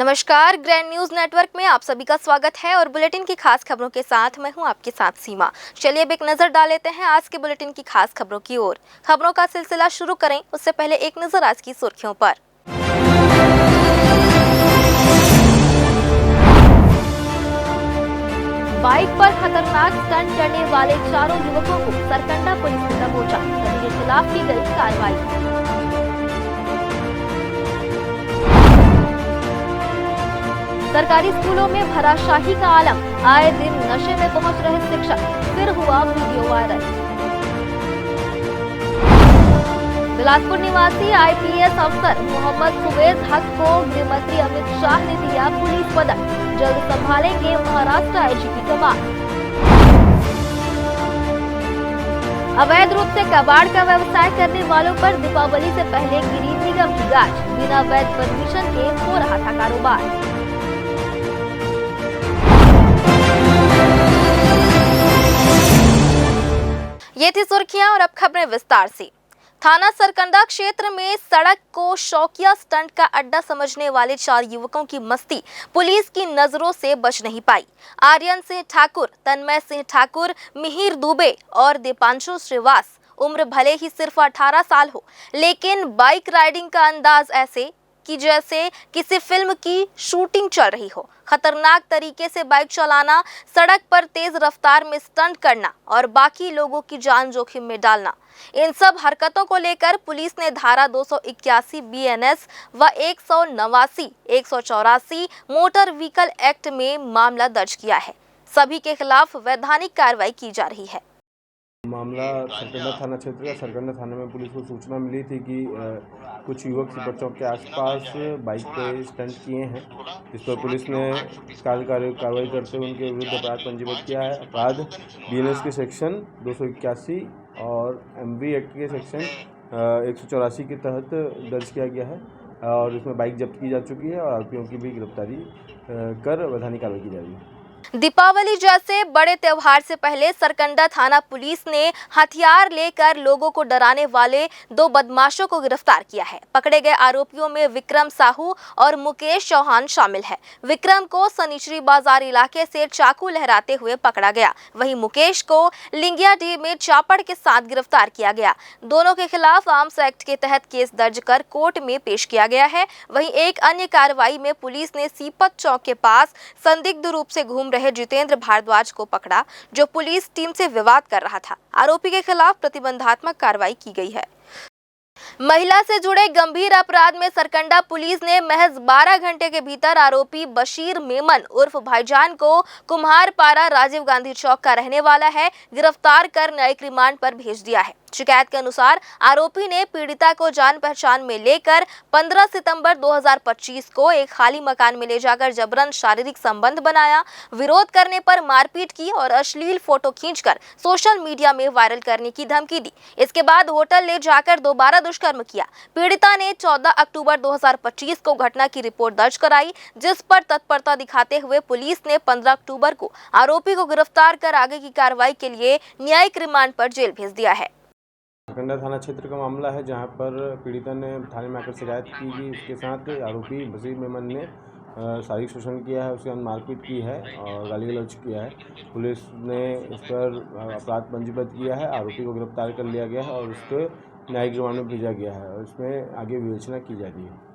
नमस्कार, grand news network में आप सभी का स्वागत है और बुलेटिन की खास खबरों के साथ मैं हूं आपके साथ सीमा। चलिए अब एक नजर डाल लेते हैं आज के बुलेटिन की खास खबरों की ओर। खबरों का सिलसिला शुरू करें उससे पहले एक नजर आज की सुर्खियों पर। बाइक पर खतरनाक स्टंट करने वाले चारों युवकों को सरकंडा पुलिस ने दबोचा। सभी के खिलाफ की गई कार्रवाई। सरकारी स्कूलों में भरा शाही का आलम, आए दिन नशे में पहुंच रहे शिक्षक, फिर हुआ वीडियो वायरल। बिलासपुर निवासी आईपीएस अफसर मोहम्मद फुवेज हक को गृहमंत्री अमित शाह ने दिया पुलिस पदक, जल्द संभालेंगे महाराष्ट्र आईजी की कमान। अवैध रूप से कबाड़ का व्यवसाय करने वालों पर दीपावली से पहले गिरी निगम की गाज, बिना वैध परमिशन के हो रहा था कारोबार। ये थी सुर्खियां और अब खबरें विस्तार से। थाना सरकंडा क्षेत्र में सड़क को शौकिया स्टंट का अड्डा समझने वाले 4 युवकों की मस्ती पुलिस की नजरों से बच नहीं पाई। आर्यन सिंह ठाकुर, तन्मय सिंह ठाकुर, मिहिर दुबे और दीपांशु श्रीवास। उम्र भले ही सिर्फ 18 साल हो, लेकिन बाइक राइडिंग का अंदाज ऐसे कि जैसे किसी फिल्म की शूटिंग चल रही हो। खतरनाक तरीके से बाइक चलाना, सड़क पर तेज रफ्तार में स्टंट करना और बाकी लोगों की जान जोखिम में डालना, इन सब हरकतों को लेकर पुलिस ने धारा 281 बीएनएस व 189, 184 मोटर व्हीकल एक्ट में मामला दर्ज किया है। सभी के खिलाफ वैधानिक कार्रवाई की जा रही है। मामला सरकंडा थाना क्षेत्र का सरकंडा थाने में पुलिस को सूचना मिली थी कि कुछ युवक सुपर चौक के आसपास बाइक पे स्टंट किए हैं। इस पर पुलिस ने कार्रवाई करते हुए उनके विरुद्ध अपराध पंजीबद्ध किया है। अपराध बीएनएस के सेक्शन 281 और एमवी एक्ट के सेक्शन 184 के तहत दर्ज किया गया है और इसमें बाइक जब्त की जा चुकी है और आरोपियों की भी गिरफ्तारी कर वैधानिक कार्रवाई की जा रही है। दीपावली जैसे बड़े त्योहार से पहले सरकंडा थाना पुलिस ने हथियार लेकर लोगों को डराने वाले 2 बदमाशों को गिरफ्तार किया है। पकड़े गए आरोपियों में विक्रम साहू और मुकेश चौहान शामिल है। विक्रम को सनीचरी बाजार इलाके से चाकू लहराते हुए पकड़ा गया, वहीं मुकेश को लिंगियाडीह में चापड़ के साथ गिरफ्तार किया गया। दोनों के खिलाफ आर्म्स एक्ट के तहत केस दर्ज कर कोर्ट में पेश किया गया है। वहीं एक अन्य कार्रवाई में पुलिस ने सीपत चौक के पास संदिग्ध रूप से घूम रहे जितेंद्र भारद्वाज को पकड़ा, जो पुलिस टीम से विवाद कर रहा था। आरोपी के खिलाफ प्रतिबंधात्मक कार्रवाई की गई है। महिला से जुड़े गंभीर अपराध में सरकंडा पुलिस ने महज 12 घंटे के भीतर आरोपी बशीर मेमन उर्फ भाईजान को कुम्हारपारा राजीव गांधी चौक का रहने वाला है, गिरफ्तार कर न्यायिक रिमांड पर भेज दिया है। शिकायत के अनुसार आरोपी ने पीड़िता को जान पहचान में लेकर 15 सितंबर 2025 को एक खाली मकान में ले जाकर जबरन शारीरिक संबंध बनाया, विरोध करने पर मारपीट की और अश्लील फोटो खींचकर सोशल मीडिया में वायरल करने की धमकी दी। इसके बाद होटल ले जाकर दोबारा दुष्कर्म किया। पीड़िता ने 14 अक्टूबर 2025 को घटना की रिपोर्ट दर्ज कराई, जिस पर तत्परता दिखाते हुए पुलिस ने 15 अक्टूबर को आरोपी को गिरफ्तार कर आगे की कार्रवाई के लिए न्यायिक रिमांड पर जेल भेज दिया है। सरकंडा थाना क्षेत्र का मामला है, जहां पर पीड़िता ने थाने में आकर शिकायत की कि उसके साथ आरोपी बशीर मेमन ने शारीरिक शोषण किया है, उसके साथ मारपीट की है और गाली गलौज किया है। पुलिस ने इस पर अपराध पंजीबद्ध किया है, आरोपी को गिरफ्तार कर लिया गया है और उसको न्यायिक रिमांड में भेजा गया है और इसमें आगे विवेचना की जा रही है।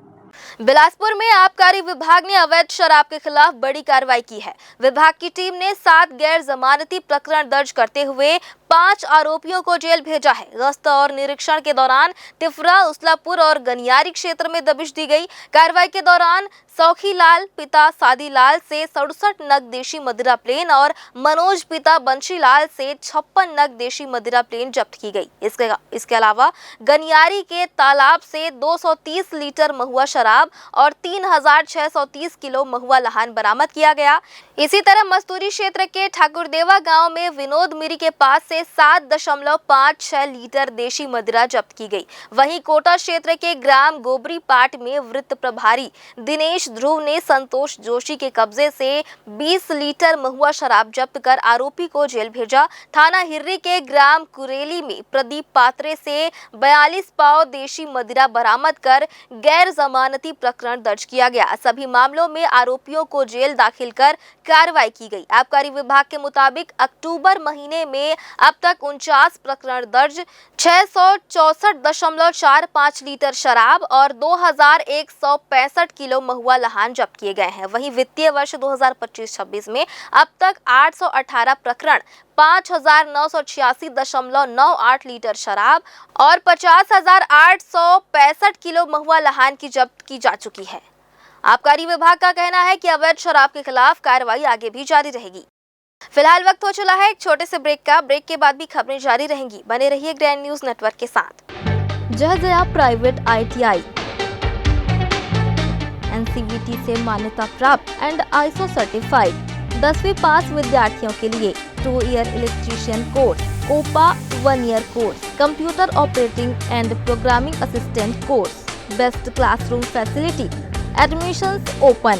बिलासपुर में आबकारी विभाग ने अवैध शराब के खिलाफ बड़ी कार्रवाई की है। विभाग की टीम ने 7 गैर जमानती प्रकरण दर्ज करते हुए 5 आरोपियों को जेल भेजा है। गश्त और निरीक्षण के दौरान तिफरा, उसलापुर और गनियारी क्षेत्र में दबिश दी गई। कार्रवाई के दौरान सौखीलाल पिता सादीलाल से 67 नग देशी मदिरा प्लेन और मनोज पिता बंशीलाल से 56 नग देशी मदिरा प्लेन जब्त की गई। इसके अलावा गनियारी के तालाब से 230 लीटर महुआ शराब और 3630 किलो महुआ लहान बरामद किया गया। इसी तरह मस्तूरी क्षेत्र के ठाकुरदेवा गांव में विनोद मिरी के पास से से 7.56 लीटर देशी मदिरा जब्त की गई। वहीं कोटा क्षेत्र के ग्राम गोबरी पाट में वृत्त प्रभारी दिनेश ध्रुव ने संतोष जोशी के कब्जे से 20 लीटर महुआ शराब जब्त कर आरोपी को जेल भेजा। थाना हिर्री के ग्राम कुरेली में प्रदीप पात्रे से 42 पाव देशी मदिरा बरामद कर गैर जमानती प्रकरण दर्ज किया गया। सभी मामलों में आरोपियों को जेल दाखिल कर कार्रवाई की गई। आबकारी विभाग के मुताबिक अक्टूबर महीने में अब तक 49 प्रकरण दर्ज, 664.45 लीटर शराब और 2165 किलो महुआ लहान जब्त किए गए हैं। वहीं वित्तीय वर्ष 2025-26 में अब तक 818 प्रकरण, 5986.98 लीटर शराब और 50,865 किलो महुआ लहान की जब्त की जा चुकी है। आबकारी विभाग का कहना है कि अवैध शराब के खिलाफ कार्रवाई आगे भी जारी रहेगी। फिलहाल वक्त हो चला है एक छोटे से ब्रेक का। ब्रेक के बाद भी खबरें जारी रहेंगी। बने रहिए ग्रैंड न्यूज नेटवर्क के साथ। जयजया प्राइवेट ITI NCVT से मान्यता प्राप्त एंड ISO सर्टिफाइड 10वीं पास विद्यार्थियों के लिए 2 year electrician course, COPA 1 year course, computer operating and programming assistant course, best classroom facility, admissions open.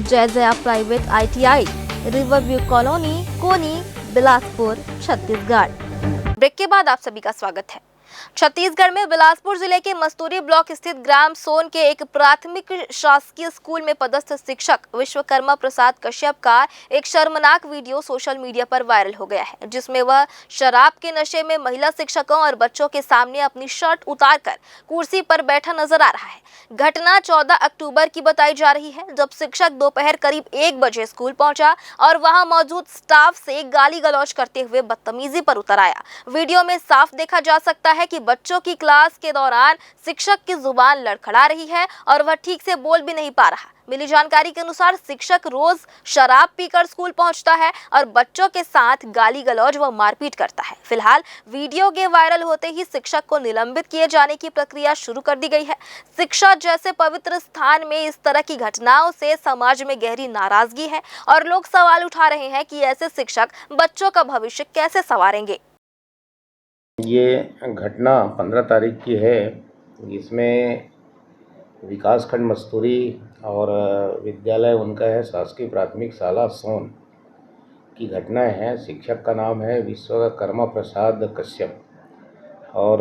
Jayjaya private ITI, riverview colony, Koni, Bilaspur, Chhattisgarh. Break के बाद आप सभी का स्वागत है। छत्तीसगढ़ में बिलासपुर जिले के मस्तूरी ब्लॉक स्थित ग्राम सोन के एक प्राथमिक शासकीय स्कूल में पदस्थ शिक्षक विश्वकर्मा प्रसाद कश्यप का एक शर्मनाक वीडियो सोशल मीडिया पर वायरल हो गया है, जिसमें वह शराब के नशे में महिला शिक्षकों और बच्चों के सामने अपनी शर्ट उतारकर कुर्सी पर बैठा नजर आ रहा है। घटना 14 अक्टूबर की बताई जा रही है, जब शिक्षक दोपहर करीब 1 बजे स्कूल पहुंचा और वहां मौजूद स्टाफ से गाली गलौज करते हुए बदतमीजी पर उतर आया। वीडियो में साफ देखा जा सकता है कि बच्चों की क्लास के दौरान शिक्षक की जुबान लड़खड़ा रही है और वह ठीक से बोल भी नहीं पा रहा। मिली जानकारी के अनुसार शिक्षक रोज शराब पीकर स्कूल पहुंचता है और बच्चों के साथ गाली गलौज व मारपीट करता है। फिलहाल वीडियो के वायरल होते ही शिक्षक को निलंबित किए जाने की प्रक्रिया शुरू कर दी गई है। शिक्षा जैसे पवित्र स्थान में इस तरह की घटनाओं से समाज में गहरी नाराजगी है और लोग सवाल उठा रहे हैं कि ऐसे शिक्षक बच्चों का भविष्य कैसे संवारेंगे। ये घटना 15 तारीख की है। इसमें विकासखंड मस्तूरी और विद्यालय उनका है शासकीय प्राथमिक शाला सोन की घटना है। शिक्षक का नाम है विश्वकर्मा प्रसाद कश्यप और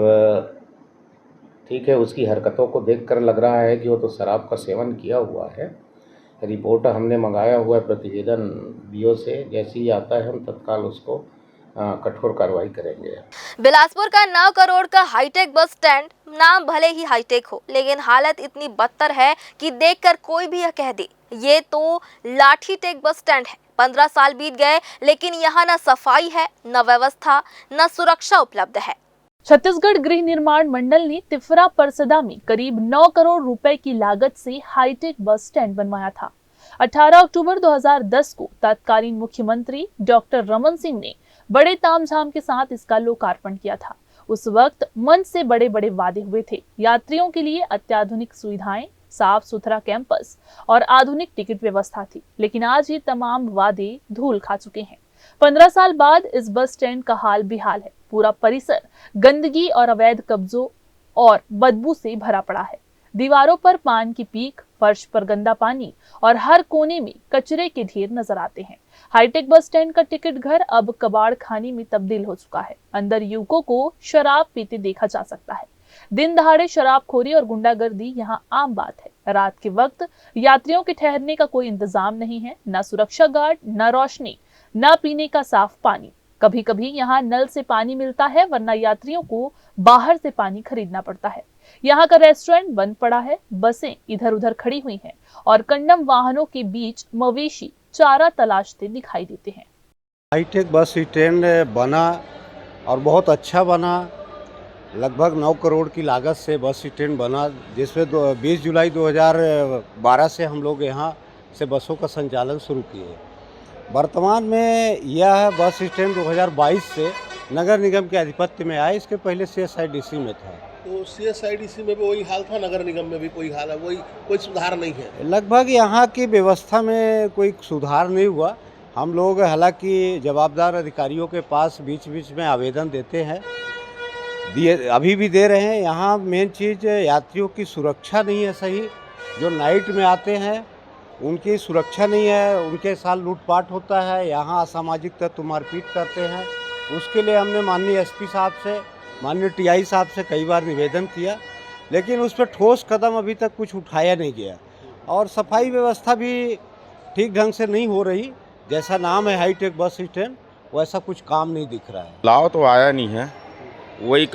ठीक है, उसकी हरकतों को देखकर लग रहा है कि वो तो शराब का सेवन किया हुआ है। रिपोर्ट हमने मंगाया हुआ है प्रतिवेदन BO से, जैसे ही आता है हम तत्काल उसको कठोर कार्रवाई करेंगे। बिलासपुर का 9 करोड़ का हाईटेक बस स्टैंड नाम भले ही हाईटेक हो, लेकिन हालत इतनी बदतर है कि देखकर कोई भी यह कह दे ये तो लाठी टेक बस स्टैंड है। 15 साल बीत गए, लेकिन यहाँ न सफाई है, न व्यवस्था, न सुरक्षा उपलब्ध है। छत्तीसगढ़ गृह निर्माण मंडल ने तिफरा परसदा में करीब 9 करोड़ रुपए की लागत से हाईटेक बस स्टैंड बनवाया था। 18 अक्टूबर 2010 को तत्कालीन मुख्यमंत्री डॉक्टर रमन सिंह ने बड़े तामझाम के साथ इसका लोकार्पण किया था। उस वक्त मन से बड़े बड़े वादे हुए थे। यात्रियों के लिए अत्याधुनिक सुविधाएं, साफ सुथरा कैंपस और आधुनिक टिकट व्यवस्था थी, लेकिन आज ये तमाम वादे धूल खा चुके हैं। 15 साल बाद इस बस स्टैंड का हाल बेहाल है। पूरा परिसर गंदगी और अवैध कब्जों और बदबू से भरा पड़ा है। दीवारों पर पान की पीक, फर्श पर गंदा पानी और हर कोने में कचरे के ढेर नजर आते हैं। हाईटेक बस स्टैंड का टिकट घर अब कबाड़ खाने में तब्दील हो चुका है। अंदर युवकों को शराब पीते देखा जा सकता है। दिन दहाड़े शराबखोरी और गुंडागर्दी यहाँ आम बात है। रात के वक्त यात्रियों के ठहरने का कोई इंतजाम नहीं है, न सुरक्षा गार्ड, न रोशनी, न पीने का साफ पानी। कभी कभी यहाँ नल से पानी मिलता है, वरना यात्रियों को बाहर से पानी खरीदना पड़ता है। यहाँ का रेस्टोरेंट बंद पड़ा है, बसें इधर उधर खड़ी हुई हैं और कंडम वाहनों के बीच मवेशी चारा तलाशते दिखाई देते हैं। हाईटेक बस स्टैंड बना और बहुत अच्छा बना। लगभग 9 करोड़ की लागत से बस स्टैंड बना, जिसमें 20 जुलाई 2012 से हम लोग यहाँ से बसों का संचालन शुरू किए। वर्तमान में यह बस स्टैंड 2022 से नगर निगम के आधिपत्य में आया। इसके पहले CSIDC में था। तो CSIDC में भी वही हाल था, नगर निगम में भी कोई हाल है, वही कोई सुधार नहीं है। लगभग यहाँ की व्यवस्था में कोई सुधार नहीं हुआ। हम लोग हालांकि जवाबदार अधिकारियों के पास बीच बीच में आवेदन देते हैं, दिए अभी भी दे रहे हैं। यहाँ मेन चीज़ यात्रियों की सुरक्षा नहीं है सही। जो नाइट में आते हैं उनकी सुरक्षा नहीं है, उनके साथ लूटपाट होता है, यहाँ असामाजिक तत्व मारपीट करते हैं। उसके लिए हमने माननीय एसपी साहब से, माननीय टीआई साहब से कई बार निवेदन किया, लेकिन उस पर ठोस कदम अभी तक कुछ उठाया नहीं गया। और सफाई व्यवस्था भी ठीक ढंग से नहीं हो रही। जैसा नाम है हाईटेक बस स्टैंड, वैसा कुछ काम नहीं दिख रहा है। लाव तो आया नहीं है, वही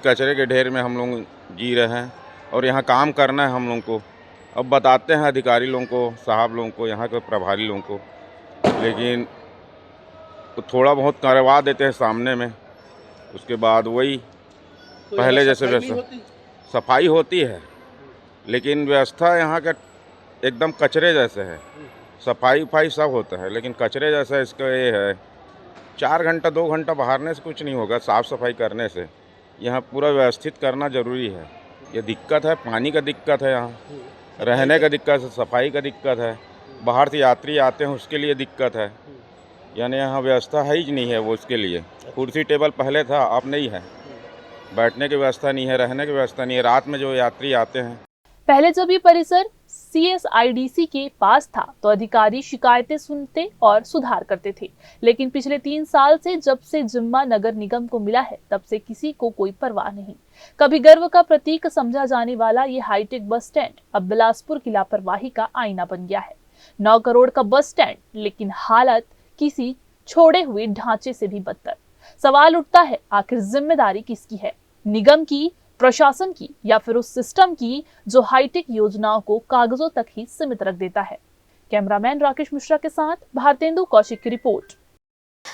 कचरे के ढेर में हम लोग जी रहे हैं और यहाँ काम करना है हम लोग को। अब बताते हैं अधिकारी लोगों को, साहब लोगों को, यहाँ के प्रभारी लोगों को, लेकिन तो थोड़ा बहुत करवा देते हैं सामने में, उसके बाद वही तो पहले यहाँ जैसे सफाई नहीं व्यवस्था होती? सफाई होती है, लेकिन व्यवस्था यहाँ का एकदम कचरे जैसे है। सफाई सब होता है, लेकिन कचरे जैसा इसका ये है। 4 घंटा 2 घंटा बहारने से कुछ नहीं होगा, साफ़ सफाई करने से। यहाँ पूरा व्यवस्थित करना ज़रूरी है। ये दिक्कत है, पानी का दिक्कत है, यहाँ रहने का दिक्कत है, सफाई का दिक्कत है, बाहर से यात्री आते हैं उसके लिए दिक्कत है। यानी यहाँ व्यवस्था है ही नहीं है वो, उसके लिए कुर्सी टेबल पहले था, अब नहीं है। बैठने की व्यवस्था नहीं है, रहने की व्यवस्था नहीं है। रात में जो यात्री आते हैं, पहले जब ये परिसर CSIDC के पास था तो अधिकारी शिकायतें सुनते और सुधार करते थे, लेकिन पिछले 3 साल से जब से जिम्मा नगर निगम को मिला है तब से किसी को कोई परवाह नहीं। कभी गर्व का प्रतीक समझा जाने वाला ये हाईटेक बस स्टैंड अब बिलासपुर की लापरवाही का आईना बन गया है। 9 करोड़ का बस स्टैंड, लेकिन हालत किसी छोड़े हुए ढांचे से भी बदतर। सवाल उठता है, आखिर जिम्मेदारी किसकी है? निगम की, प्रशासन की, या फिर उस सिस्टम की जो हाईटेक योजनाओं को कागजों तक ही सीमित रख देता है? कैमरामैन राकेश मिश्रा के साथ भारतेंदु कौशिक की रिपोर्ट।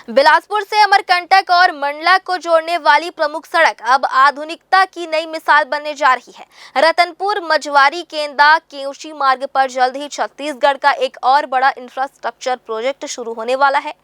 बिलासपुर से अमरकंटक और मंडला को जोड़ने वाली प्रमुख सड़क अब आधुनिकता की नई मिसाल बनने जा रही है। रतनपुर मझवारी केंदा केवशी मार्ग पर जल्द ही छत्तीसगढ़ का एक और बड़ा इंफ्रास्ट्रक्चर प्रोजेक्ट शुरू होने वाला है।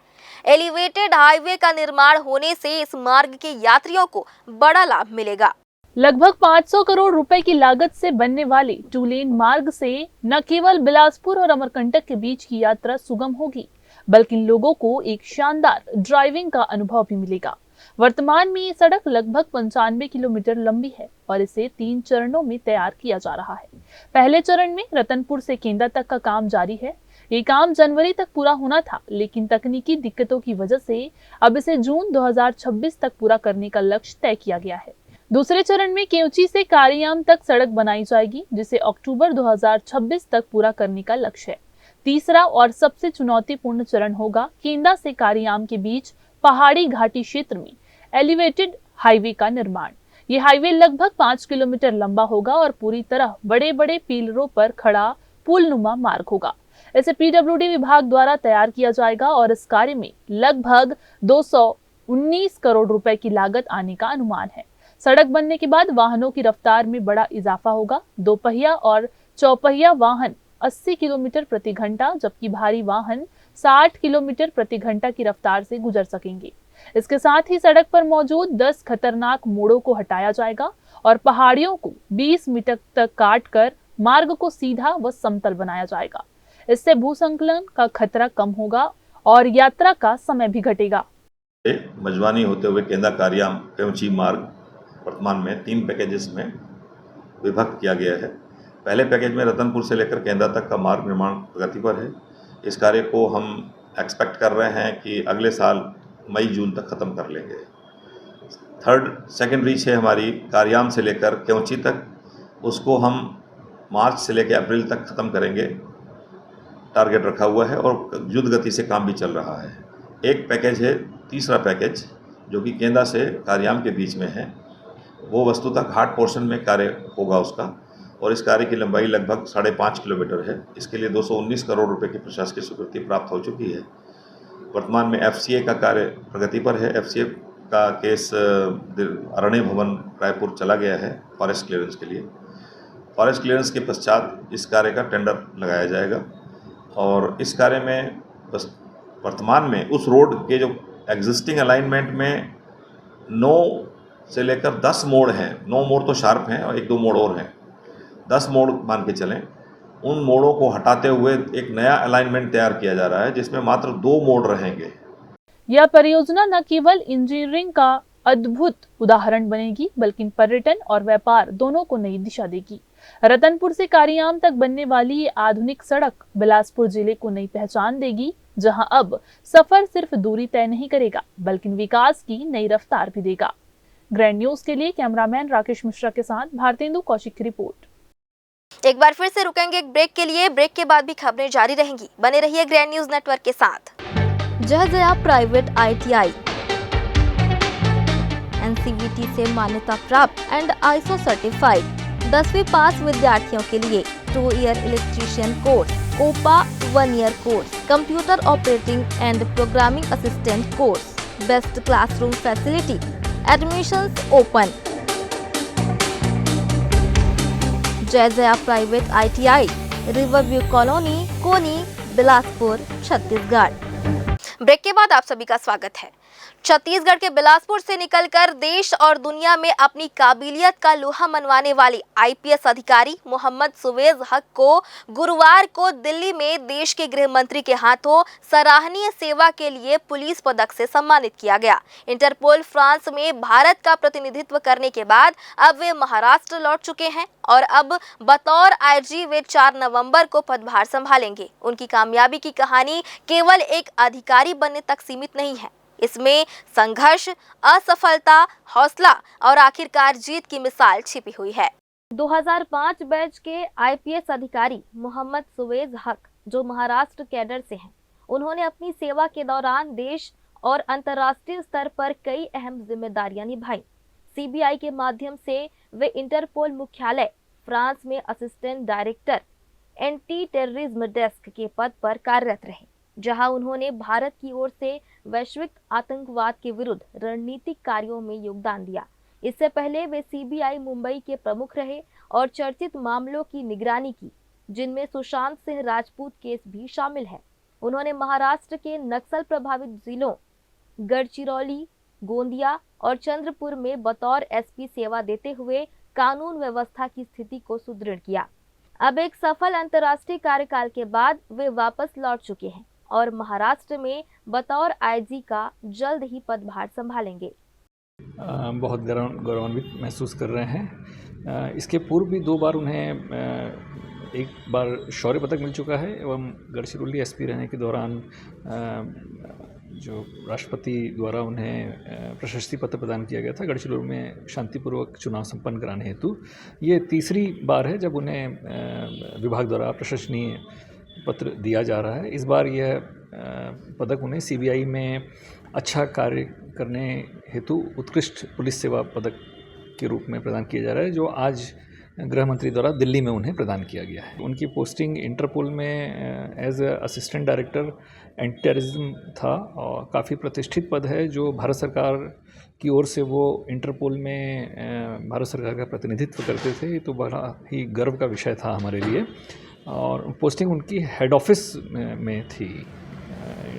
एलिवेटेड हाईवे का निर्माण होने से इस मार्ग के यात्रियों को बड़ा लाभ मिलेगा। लगभग 500 करोड़ रुपए की लागत से बनने वाले 2 लेन मार्ग से न केवल बिलासपुर और अमरकंटक के बीच की यात्रा सुगम होगी, बल्कि लोगों को एक शानदार ड्राइविंग का अनुभव भी मिलेगा। वर्तमान में ये सड़क लगभग 95 किलोमीटर लंबी है और इसे 3 चरणों में तैयार किया जा रहा है। पहले चरण में रतनपुर से केंदा तक का काम जारी है। ये काम जनवरी तक पूरा होना था, लेकिन तकनीकी दिक्कतों की वजह से अब इसे जून 2026 तक पूरा करने का लक्ष्य तय किया गया है। दूसरे चरण में केवची से कारियाम तक सड़क बनाई जाएगी, जिसे अक्टूबर 2026 तक पूरा करने का लक्ष्य है। तीसरा और सबसे चुनौतीपूर्ण चरण होगा केंदा से कारियाम के बीच पहाड़ी घाटी क्षेत्र में एलिवेटेड हाईवे का निर्माण। ये हाईवे लगभग 5 किलोमीटर लंबा होगा और पूरी तरह बड़े बड़े पिलरों पर खड़ा पुलनुमा मार्ग होगा। इसे PWD विभाग द्वारा तैयार किया जाएगा और इस कार्य में लगभग 219 करोड़ रुपए की लागत आने का अनुमान है। सड़क बनने के बाद वाहनों की रफ्तार में बड़ा इजाफा होगा। 2 पहिया और चौपहिया वाहन 80 किलोमीटर प्रति घंटा, जबकि भारी वाहन 60 किलोमीटर प्रति घंटा की रफ्तार से गुजर सकेंगे। इसके साथ ही सड़क पर मौजूद 10 खतरनाक मोड़ों को हटाया जाएगा और पहाड़ियों को 20 मीटर तक काटकर मार्ग को सीधा व समतल बनाया जाएगा। इससे भूसंकलन का खतरा कम होगा और यात्रा का समय भी घटेगा। मजवानी होते हुए केंदा कारियाम केवची मार्ग वर्तमान में 3 पैकेजेस में विभक्त किया गया है। पहले पैकेज में रतनपुर से लेकर केंदा तक का मार्ग निर्माण प्रगति पर है। इस कार्य को हम एक्सपेक्ट कर रहे हैं कि अगले साल मई जून तक ख़त्म कर लेंगे। सेकेंड रीच है हमारी कारियाम से लेकर केवची तक, उसको हम मार्च से लेकर अप्रैल तक ख़त्म करेंगे, टारगेट रखा हुआ है और युद्ध गति से काम भी चल रहा है। एक पैकेज है, तीसरा पैकेज, जो कि केंदा से कारियाम के बीच में है। वो वस्तुतः घाट पोर्शन में कार्य होगा उसका, और इस कार्य की लंबाई लगभग 5.5 किलोमीटर है। इसके लिए 219 करोड़ रुपए की प्रशासकीय स्वीकृति प्राप्त हो चुकी है। वर्तमान में FCA का कार्य प्रगति पर है। FCA का केस अरण्य भवन रायपुर चला गया है फॉरेस्ट क्लियरेंस के लिए। फॉरेस्ट क्लियरेंस के पश्चात इस कार्य का टेंडर लगाया जाएगा और इस कार्य में बस वर्तमान में उस रोड के जो एग्जिस्टिंग अलाइनमेंट में 9 से लेकर 10 मोड़ हैं। 9 मोड़ तो शार्प हैं और 1-2 मोड़ और हैं, 10 मोड़ मान के चलें। उन मोड़ों को हटाते हुए एक नया अलाइनमेंट तैयार किया जा रहा है जिसमें मात्र 2 मोड़ रहेंगे। यह परियोजना न केवल इंजीनियरिंग का अद्भुत उदाहरण बनेगी बल्कि पर्यटन और व्यापार दोनों को नई दिशा देगी। रतनपुर से कारियाम तक बनने वाली ये आधुनिक सड़क बिलासपुर जिले को नई पहचान देगी, जहां अब सफर सिर्फ दूरी तय नहीं करेगा बल्कि विकास की नई रफ्तार भी देगा। ग्रैंड न्यूज के लिए कैमरामैन राकेश मिश्रा के साथ भारतेंदु कौशिक की रिपोर्ट। एक बार फिर से रुकेंगे एक ब्रेक के लिए। ब्रेक के बाद भी खबरें जारी रहेंगी। बने रहिए ग्रैंड न्यूज नेटवर्क के साथ। जया प्राइवेट ITI NCVT से मान्यता प्राप्त एंड ISO सर्टिफाइड 10वीं पास विद्यार्थियों के लिए 2 year electrician course, OPA 1 year course, computer operating and programming assistant course, best classroom facility, admissions open. Jaya private ITI, riverview colony, Koni, Bilaspur, Chhattisgarh. Break के बाद आप सभी का स्वागत है। छत्तीसगढ़ के बिलासपुर से निकलकर देश और दुनिया में अपनी काबिलियत का लोहा मनवाने वाले IPS अधिकारी मोहम्मद सुवेज हक को गुरुवार को दिल्ली में देश के गृह मंत्री के हाथों सराहनीय सेवा के लिए पुलिस पदक से सम्मानित किया गया। इंटरपोल फ्रांस में भारत का प्रतिनिधित्व करने के बाद अब वे महाराष्ट्र लौट चुके हैं और अब बतौर IG वे 4 नवंबर को पदभार संभालेंगे। उनकी कामयाबी की कहानी केवल एक अधिकारी बनने तक सीमित नहीं है। इसमें संघर्ष, असफलता, हौसला और आखिरकार जीत की मिसाल छिपी हुई है। 2005 बैच के IPS अधिकारी मोहम्मद सुवेज हक, जो महाराष्ट्र कैडर से हैं, उन्होंने अपनी सेवा के दौरान देश और अंतर्राष्ट्रीय स्तर पर कई अहम जिम्मेदारियां निभाई। CBI के माध्यम से वे इंटरपोल मुख्यालय फ्रांस में assistant director anti terrorism desk के पद पर कार्यरत रहे, जहां उन्होंने भारत की ओर से वैश्विक आतंकवाद के विरुद्ध रणनीतिक कार्यों में योगदान दिया। इससे पहले वे CBI मुंबई के प्रमुख रहे और चर्चित मामलों की निगरानी की, जिनमें सुशांत सिंह राजपूत केस भी शामिल है। उन्होंने महाराष्ट्र के नक्सल प्रभावित जिलों गढ़चिरौली, गोंदिया और चंद्रपुर में बतौर SP सेवा देते हुए कानून व्यवस्था की स्थिति को सुदृढ़ किया। अब एक सफल अंतर्राष्ट्रीय कार्यकाल के बाद वे वापस लौट चुके हैं और महाराष्ट्र में बतौर IG का जल्द ही पदभार संभालेंगे। बहुत गौरवान्वित महसूस कर रहे हैं। इसके पूर्व भी 2 बार उन्हें एक बार शौर्य पदक मिल चुका है एवं गढ़चिरौली SP रहने के दौरान जो राष्ट्रपति द्वारा उन्हें प्रशस्ति पत्र प्रदान किया गया था गढ़चिरौली में शांतिपूर्वक चुनाव संपन्न कराने हेतु। ये तीसरी बार है जब उन्हें विभाग द्वारा प्रशंसनीय पत्र दिया जा रहा है। इस बार यह पदक उन्हें CBI में अच्छा कार्य करने हेतु उत्कृष्ट पुलिस सेवा पदक के रूप में प्रदान किया जा रहा है, जो आज गृह मंत्री द्वारा दिल्ली में उन्हें प्रदान किया गया है। उनकी पोस्टिंग इंटरपोल में as assistant director anti terrorism था और काफ़ी प्रतिष्ठित पद है, जो भारत सरकार की ओर से वो इंटरपोल में भारत सरकार का प्रतिनिधित्व करते थे। तो बड़ा ही गर्व का विषय था हमारे लिए। और पोस्टिंग उनकी हेड ऑफिस में थी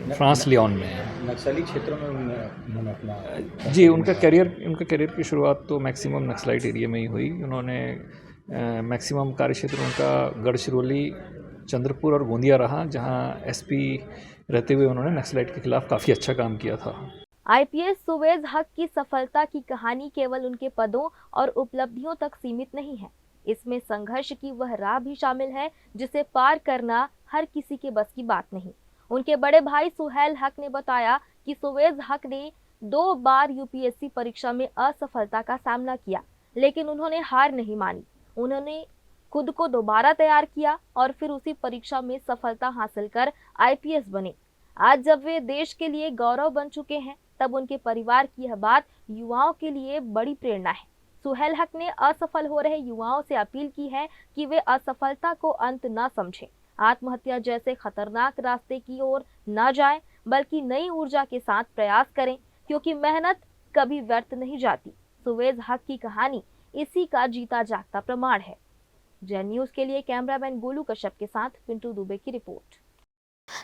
फ्रांस लियोन में। नक्सली क्षेत्रों में उन्होंने अपना जी उनका करियर की शुरुआत तो मैक्सिमम नक्सलाइट एरिया में ही हुई। उन्होंने मैक्सिमम कार्य क्षेत्र उनका गढ़चिरौली, चंद्रपुर और गोंदिया रहा, जहां SP रहते हुए उन्होंने नक्सलाइट के खिलाफ काफ़ी अच्छा काम किया था। IPS सुवेज हक की सफलता की कहानी केवल उनके पदों और उपलब्धियों तक सीमित नहीं है। इसमें संघर्ष की वह राह भी शामिल है जिसे पार करना हर किसी के बस की बात नहीं। उनके बड़े भाई सुहेल हक ने बताया कि सुवेज हक ने 2 बार UPSC परीक्षा में असफलता का सामना किया, लेकिन उन्होंने हार नहीं मानी। उन्होंने खुद को दोबारा तैयार किया और फिर उसी परीक्षा में सफलता हासिल कर IPS बने। आज जब वे देश के लिए गौरव बन चुके हैं, तब उनके परिवार की यह बात युवाओं के लिए बड़ी प्रेरणा है। सुहेल हक ने असफल हो रहे युवाओं से अपील की है कि वे असफलता को अंत न समझें, आत्महत्या जैसे खतरनाक रास्ते की ओर न जाएं, बल्कि नई ऊर्जा के साथ प्रयास करें, क्योंकि मेहनत कभी व्यर्थ नहीं जाती। सुवेज हक की कहानी इसी का जीता जागता प्रमाण है। जय न्यूज के लिए कैमरामैन गोलू कश्यप के साथ पिंटू दुबे की रिपोर्ट।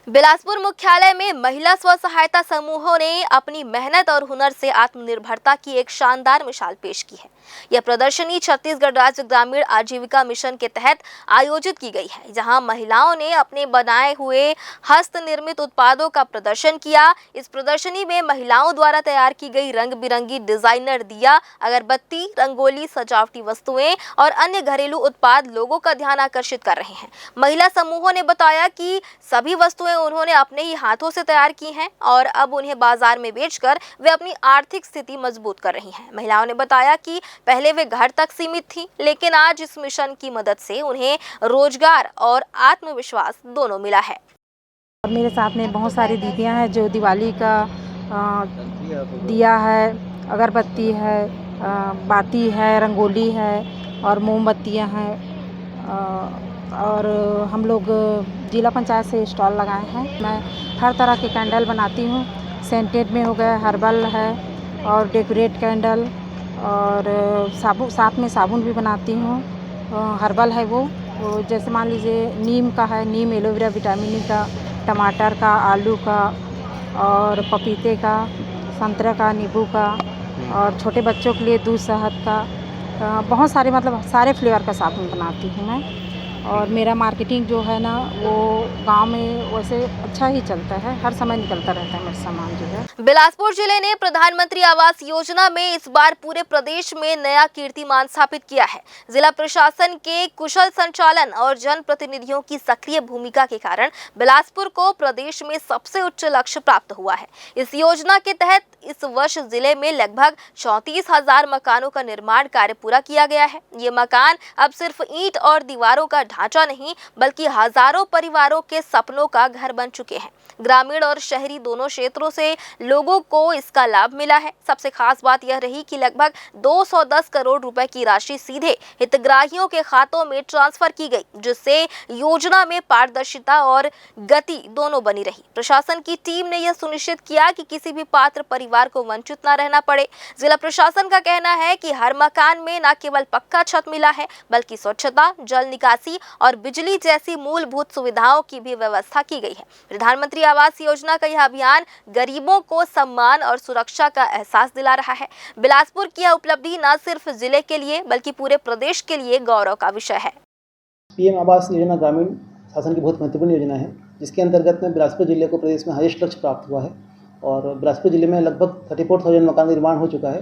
बिलासपुर मुख्यालय में महिला स्व सहायता समूहों ने अपनी मेहनत और हुनर से आत्मनिर्भरता की एक शानदार मिसाल पेश की है। यह प्रदर्शनी छत्तीसगढ़ राज्य ग्रामीण आजीविका मिशन के तहत आयोजित की गई है, जहां महिलाओं ने अपने बनाए हुए हस्त निर्मित उत्पादों का प्रदर्शन किया। इस प्रदर्शनी में महिलाओं द्वारा तैयार की गई रंग बिरंगी डिजाइनर दिया, अगरबत्ती, रंगोली, सजावटी वस्तुएं और अन्य घरेलू उत्पाद लोगों का ध्यान आकर्षित कर रहे हैं। महिला समूहों ने बताया कि सभी वस्तुएं उन्होंने अपने ही हाथों से तैयार की हैं और अब उन्हें बाजार में बेचकर वे अपनी आर्थिक स्थिति मजबूत कर रही हैं। महिलाओं ने बताया कि पहले वे घर तक सीमित थी, लेकिन आज इस मिशन की मदद से उन्हें रोजगार और आत्मविश्वास दोनों मिला है। मेरे साथ में बहुत सारी दीदियां हैं जो दिवाली का दिया है, अगरबत्ती है, बाती है, रंगोली है और मोमबत्तियां हैं। और हम लोग जिला पंचायत से स्टॉल लगाए हैं। मैं हर तरह के कैंडल बनाती हूँ, सेंटेड में हो गया, हर्बल है और डेकोरेट कैंडल और साबुन, साथ में साबुन भी बनाती हूँ। हर्बल है वो जैसे मान लीजिए नीम का है, नीम एलोवेरा विटामिन ई का, टमाटर का, आलू का और पपीते का, संतरा का, नींबू का और छोटे बच्चों के लिए दूध शहद का, बहुत सारे मतलब सारे फ्लेवर का साबुन बनाती हूँ मैं। और मेरा मार्केटिंग जो है ना वो गांव में वैसे अच्छा ही चलता है, हर समय निकलता रहता है मेरा सामान जो है। बिलासपुर जिले ने प्रधानमंत्री आवास योजना में इस बार पूरे प्रदेश में नया कीर्तिमान स्थापित किया है। जिला प्रशासन के कुशल संचालन और जनप्रतिनिधियों की सक्रिय भूमिका के कारण बिलासपुर को प्रदेश में सबसे उच्च लक्ष्य प्राप्त हुआ है। इस योजना के तहत इस वर्ष जिले में लगभग 34,000 मकानों का निर्माण कार्य पूरा किया गया है। ये मकान अब सिर्फ ईंट और दीवारों का ढांचा नहीं, बल्कि हजारों परिवारों के सपनों का घर बन चुके हैं। ग्रामीण और शहरी दोनों क्षेत्रों से लोगों को इसका लाभ मिला है। सबसे खास बात यह रही कि लगभग 210 करोड़ रुपए की राशि सीधे हितग्राहियों के खातों में ट्रांसफर की गई, जिससे योजना में पारदर्शिता और गति दोनों बनी रही। प्रशासन की टीम ने यह सुनिश्चित किया कि किसी भी पात्र परिवार को वंचित न रहना पड़े। जिला प्रशासन का कहना है कि हर मकान में न केवल पक्का छत मिला है, बल्कि स्वच्छता, जल निकासी और बिजली जैसी मूलभूत सुविधाओं की भी व्यवस्था की गई है। प्रधानमंत्री आवास योजना का यह अभियान गरीबों को सम्मान और सुरक्षा का एहसास दिला रहा है। बिलासपुर की यह उपलब्धि न सिर्फ जिले के लिए बल्कि पूरे प्रदेश के लिए गौरव का विषय है। पीएम आवास योजना ग्रामीण शासन की बहुत महत्वपूर्ण योजना है, जिसके अंतर्गत में बिलासपुर जिले को प्रदेश में हाईएस्ट लक्ष्य प्राप्त हुआ है और बिलासपुर जिले में लगभग 34,000 मकान निर्माण हो चुका है।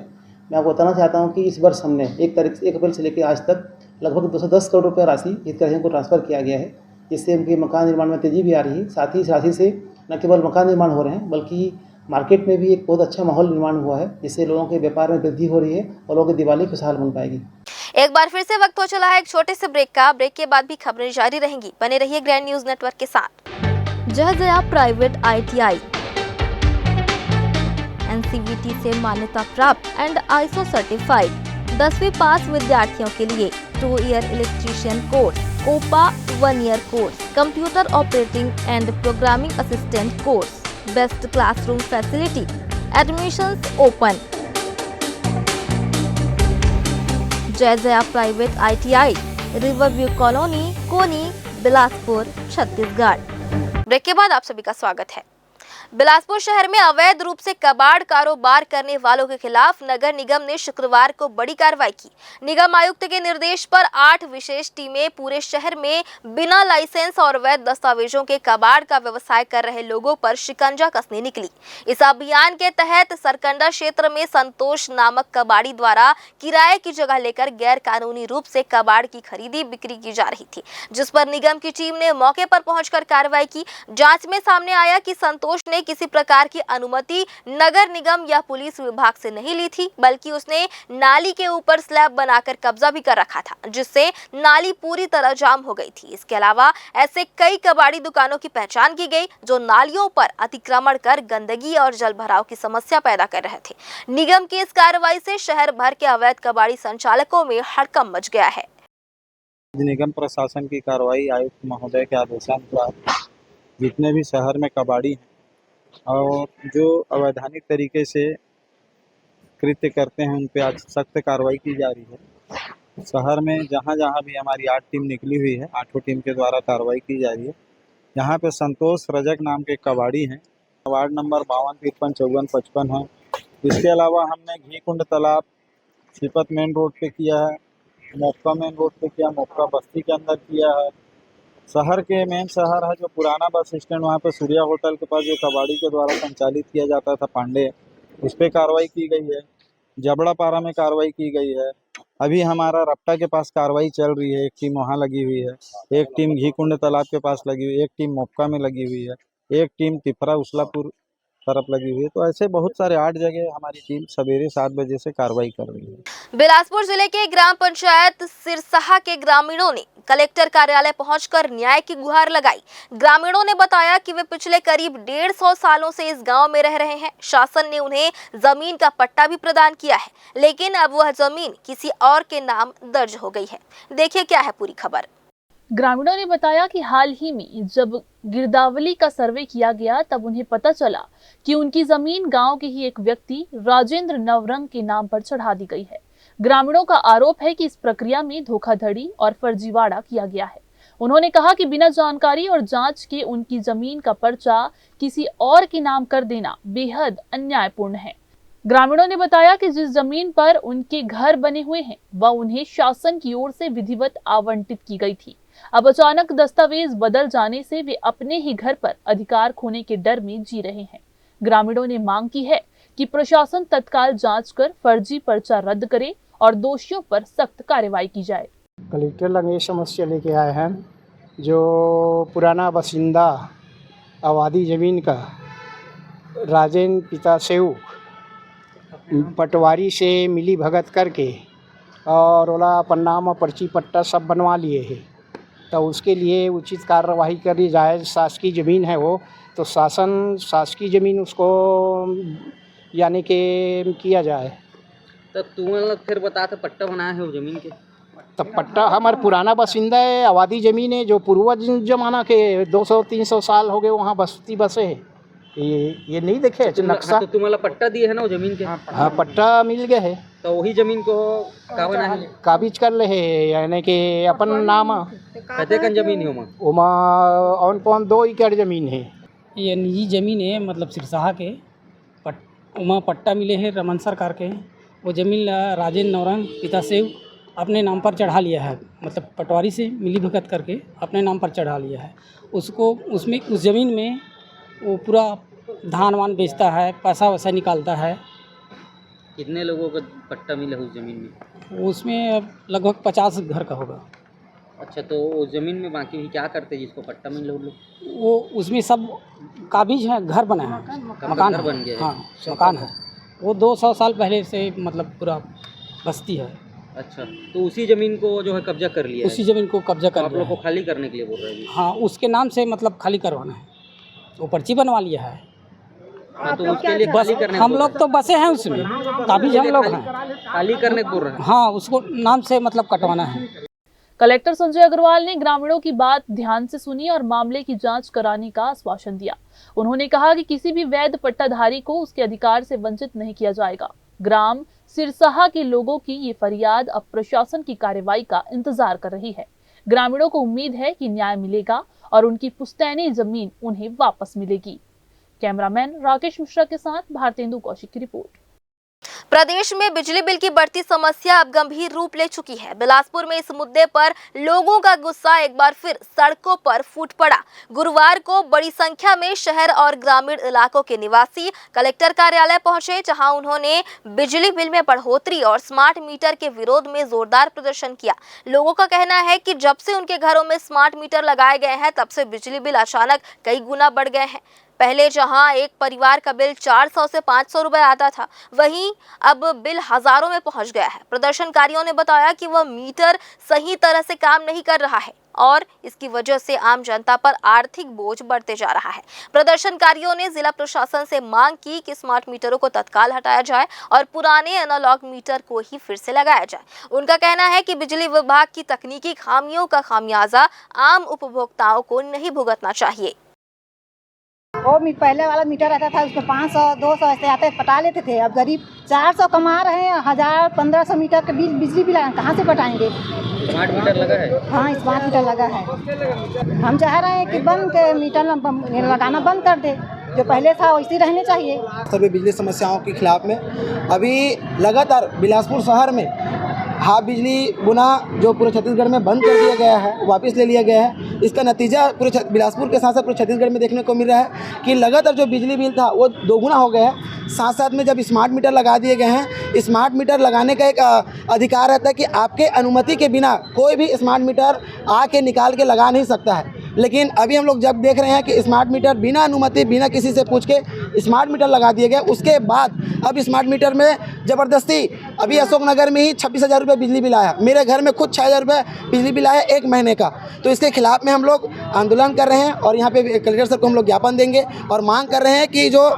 मैं आपको बताना चाहता हूं कि इस वर्ष हमने 1 अप्रैल से लेकर आज तक लगभग 210 करोड़ रुपये राशि हितग्राहियों को ट्रांसफ़र किया गया है, जिससे उनके मकान निर्माण में तेज़ी भी आ रही है। साथ ही इस राशि से न केवल मकान निर्माण हो रहे हैं, बल्कि मार्केट में भी एक बहुत अच्छा माहौल निर्माण हुआ है, जिससे लोगों के व्यापार में वृद्धि हो रही है और लोगों की दिवाली खुशहाल बन पाएगी। एक बार फिर से वक्त हो चला है एक छोटे से ब्रेक का। ब्रेक के बाद भी खबरें जारी रहेंगी। बने रहिए ग्रैंड न्यूज नेटवर्क के साथ। जहजया प्राइवेट ITI NCVT से मान्यता प्राप्त एंड ISO सर्टिफाइड 10वीं पास विद्यार्थियों के लिए 2 year electrician course, COPA 1 year course, computer operating and programming assistant course, best classroom facility, admissions open. जहजया private ITI, riverview colony, Koni, Bilaspur, Chhattisgarh. Break के बाद आप सभी का स्वागत है। बिलासपुर शहर में अवैध रूप से कबाड़ कारोबार करने वालों के खिलाफ नगर निगम ने शुक्रवार को बड़ी कार्रवाई की। निगम आयुक्त के निर्देश पर 8 विशेष टीमें पूरे शहर में बिना लाइसेंस और अवैध दस्तावेजों के कबाड़ का व्यवसाय कर रहे लोगों पर शिकंजा कसने निकली। इस अभियान के तहत सरकंडा क्षेत्र में संतोष नामक कबाड़ी द्वारा किराए की जगह लेकर गैर कानूनी रूप से कबाड़ की खरीदी बिक्री की जा रही थी, जिस पर निगम की टीम ने मौके पर पहुंचकर कार्रवाई की। जांच में सामने आया कि संतोष ने किसी प्रकार की अनुमति नगर निगम या पुलिस विभाग से नहीं ली थी, बल्कि उसने नाली के ऊपर स्लैब बनाकर कब्जा भी कर रखा था, जिससे नाली पूरी तरह जाम हो गई थी। इसके अलावा ऐसे कई कबाड़ी दुकानों की पहचान की गई जो नालियों पर अतिक्रमण कर गंदगी और जल भराव की समस्या पैदा कर रहे थे। निगम की इस कार्रवाई से शहर भर के अवैध कबाड़ी संचालकों में हड़कंप मच गया है। निगम प्रशासन की कार्रवाई आयुक्त महोदय के आदेशानुसार जितने भी शहर में कबाड़ी हैं और जो अवैधानिक तरीके से कृत्य करते हैं उन पे आज सख्त कार्रवाई की जा रही है। शहर में जहाँ जहाँ भी हमारी 8 टीम निकली हुई है, 8 टीम के द्वारा कार्रवाई की जा रही है यहाँ पे संतोष रजक नाम के कबाड़ी हैं। वार्ड नंबर 52, 53, 54, 55 है। इसके अलावा हमने घी कुंड तालाब सिपत मेन रोड पे किया है, मोपका मेन रोड पे किया, मोपका बस्ती के अंदर किया है। शहर के मेन शहर है जो पुराना बस स्टैंड, वहाँ पे सूर्या होटल के पास जो कबाड़ी के द्वारा संचालित किया जाता था पांडे, उस पर कार्रवाई की गई है। जबड़ापारा में कार्रवाई की गई है। अभी हमारा रपटा के पास कार्रवाई चल रही है, एक टीम वहाँ लगी हुई है, एक टीम घी कुंड तालाब के पास लगी हुई है, एक टीम मोपका में लगी हुई है, एक टीम तिफरा उछलापुर तरफ लगी हुई है। तो ऐसे बहुत सारे 8 जगह हमारी टीम सवेरे 7 बजे से कार्रवाई कर रही है। बिलासपुर जिले के ग्राम पंचायत सिरसाहा के ग्रामीणों ने कलेक्टर कार्यालय पहुंचकर न्याय की गुहार लगाई। ग्रामीणों ने बताया कि वे पिछले करीब 150 सालों से इस गांव में रह रहे हैं। शासन ने उन्हें जमीन का पट्टा भी प्रदान किया है, लेकिन अब वह जमीन किसी और के नाम दर्ज हो गई है। देखिए क्या है पूरी खबर। ग्रामीणों ने बताया कि हाल ही में जब गिरदावली का सर्वे किया गया तब उन्हें पता चला कि उनकी जमीन गांव के ही एक व्यक्ति राजेंद्र नवरंग के नाम पर चढ़ा दी गई है। ग्रामीणों का आरोप है कि इस प्रक्रिया में धोखाधड़ी और फर्जीवाड़ा किया गया है। उन्होंने कहा कि बिना जानकारी और जांच के उनकी जमीन का पर्चा किसी और के नाम कर देना बेहद अन्यायपूर्ण है। ग्रामीणों ने बताया कि जिस जमीन पर उनके घर बने हुए हैं वह उन्हें शासन की ओर से विधिवत आवंटित की गई थी। अब अचानक दस्तावेज बदल जाने से वे अपने ही घर पर अधिकार खोने के डर में जी रहे हैं। ग्रामीणों ने मांग की है कि प्रशासन तत्काल जांच कर फर्जी पर्चा रद्द करे और दोषियों पर सख्त कार्रवाई की जाए। कलेक्टर लग ये समस्या लेके आए हैं, जो पुराना बासिंदा आबादी जमीन का राजेंद्र पिता सेवक पटवारी से मिली भगत करके और ओला अपन नाम और पर्ची पट्टा सब बनवा लिए है, तो उसके लिए उचित कार्रवाई करी जाए। शासकीय ज़मीन है वो, तो शासकीय ज़मीन उसको यानी कि किया जाए। तो तुम फिर बता तो पट्टा बनाया है वो ज़मीन के? तो पट्टा हमारा पुराना बासिंदा है, आबादी ज़मीन है, जो पूर्वज जमाना के 200-300 साल हो गए वहाँ बस्ती बसे है। ये नहीं देखे नक्शा? तो तुम्हारा पट्टा दिए है ना वो ज़मीन के? हाँ, पट्टा मिल गया है। तो वही ज़मीन को का बना है? काबिज कर ले है, यानी कि अपन नाम कते कन ज़मीन है उमा 1.2 एकड़ ज़मीन है। ये निजी ज़मीन है, मतलब सिरसाहा के उमा पट्टा मिले है रमन सरकार के। वो ज़मीन राजेंद्र नवरंग पिता से अपने नाम पर चढ़ा लिया है, मतलब पटवारी से मिली भगत करके अपने नाम पर चढ़ा लिया है। उसको उसमें उस ज़मीन में वो पूरा धान वान बेचता है, पैसा वैसा निकालता है। कितने लोगों का पट्टा मिला उस ज़मीन में? उसमें लगभग 50 घर का होगा। अच्छा, तो उस ज़मीन में बाकी भी क्या करते जिसको पट्टा मिला लोग? वो उसमें सब काबिज है, घर बना है, मकान बन गया है। हाँ, मकान है। वो 200 साल पहले से मतलब पूरा बस्ती है। अच्छा, तो उसी ज़मीन को जो है कब्जा कर लिया? उसी ज़मीन को कब्जा कर लिया। आप लोग को खाली करने के लिए बोल रहे हैं? हाँ, उसके नाम से मतलब खाली करवाना है, वो पर्ची बनवा लिया है। हाँ, तो उसके लिए खाली करने हम लोग तो बसे हैं उसमें, काबिज हम लोग हैं, खाली करने को बोल रहे हैं। हाँ, उसको नाम से मतलब कटवाना है। कलेक्टर संजय अग्रवाल ने ग्रामीणों की बात ध्यान से सुनी और मामले की जांच कराने का आश्वासन दिया। उन्होंने कहा कि किसी भी वैध पट्टाधारी को उसके अधिकार से वंचित नहीं किया जाएगा। ग्राम सिरसाहा के लोगों की ये फरियाद अब प्रशासन की कार्रवाई का इंतजार कर रही है। ग्रामीणों को उम्मीद है कि न्याय मिलेगा और उनकी पुश्तैनी जमीन उन्हें वापस मिलेगी। कैमरामैन राकेश मिश्रा के साथ भारतेंदु कौशिक की रिपोर्ट। प्रदेश में बिजली बिल की बढ़ती समस्या अब गंभीर रूप ले चुकी है। बिलासपुर में इस मुद्दे पर लोगों का गुस्सा एक बार फिर सड़कों पर फूट पड़ा। गुरुवार को बड़ी संख्या में शहर और ग्रामीण इलाकों के निवासी कलेक्टर कार्यालय पहुंचे, जहां उन्होंने बिजली बिल में बढ़ोतरी और स्मार्ट मीटर के विरोध में जोरदार प्रदर्शन किया। लोगों का कहना है कि जब से उनके घरों में स्मार्ट मीटर लगाए गए हैं, तब से बिजली बिल अचानक कई गुना बढ़ गए हैं। पहले जहां एक परिवार का बिल 400 से 500 रुपए आता था, वहीं अब बिल हजारों में पहुंच गया है। प्रदर्शनकारियों ने बताया कि वह मीटर सही तरह से काम नहीं कर रहा है और इसकी वजह से आम जनता पर आर्थिक बोझ बढ़ते जा रहा है। प्रदर्शनकारियों ने जिला प्रशासन से मांग की कि स्मार्ट मीटरों को तत्काल हटाया जाए और पुराने एनालॉग मीटर को ही फिर से लगाया जाए। उनका कहना है कि बिजली विभाग की तकनीकी खामियों का खामियाजा आम उपभोक्ताओं को नहीं भुगतना चाहिए। वो पहले वाला मीटर रहता था उसमें 500 200 ऐसे आते पटा लेते थे। अब गरीब 400 कमा रहे हैं, 1000-1500 मीटर के बिजली बिल कहाँ से पटाएंगे। स्मार्ट मीटर लगा है? हाँ, स्मार्ट मीटर लगा है। हम चाह रहे हैं कि बंद के मीटर लगाना बंद कर दे, जो पहले था वैसे रहने चाहिए। सभी बिजली समस्याओं के खिलाफ में अभी लगातार बिलासपुर शहर में हाफ बिजली गुना जो पूरे छत्तीसगढ़ में बंद कर दिया गया है, वापस ले लिया गया है। इसका नतीजा पूरे बिलासपुर के साथ साथ पूरे छत्तीसगढ़ में देखने को मिल रहा है कि लगातार जो बिजली बिल था वो दोगुना हो गया है। साथ साथ में जब स्मार्ट मीटर लगा दिए गए हैं, स्मार्ट मीटर लगाने का एक अधिकार रहता है कि आपके अनुमति के बिना कोई भी स्मार्ट मीटर आके निकाल के लगा नहीं सकता है। लेकिन अभी हम लोग जब देख रहे हैं कि स्मार्ट मीटर बिना अनुमति, बिना किसी से पूछ के स्मार्ट मीटर लगा दिए गए, उसके बाद अब स्मार्ट मीटर में ज़बरदस्ती अभी अशोकनगर में ही 26,000 रुपये बिजली बिल आया। मेरे घर में खुद 6,000 रुपये बिजली बिल आया 1 महीने का। तो इसके खिलाफ में हम लोग आंदोलन कर रहे हैं और यहाँ पे कलेक्टर सर को हम लोग ज्ञापन देंगे और मांग कर रहे हैं कि जो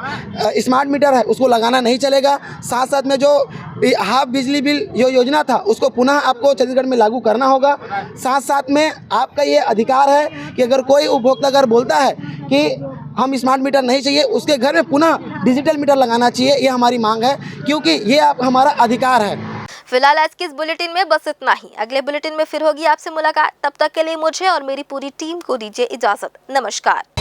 स्मार्ट मीटर है उसको लगाना नहीं चलेगा। साथ साथ में जो हाफ बिजली बिल जो योजना था उसको पुनः आपको छत्तीसगढ़ में लागू करना होगा। साथ साथ में आपका ये अधिकार है कि अगर कोई उपभोक्ता अगर बोलता है कि हम स्मार्ट मीटर नहीं चाहिए, उसके घर में पुनः डिजिटल मीटर लगाना चाहिए। ये हमारी मांग है क्योंकि ये हमारा अधिकार है। फिलहाल आज के इस बुलेटिन में बस इतना ही। अगले बुलेटिन में फिर होगी आपसे मुलाकात। तब तक के लिए मुझे और मेरी पूरी टीम को दीजिए इजाजत। नमस्कार।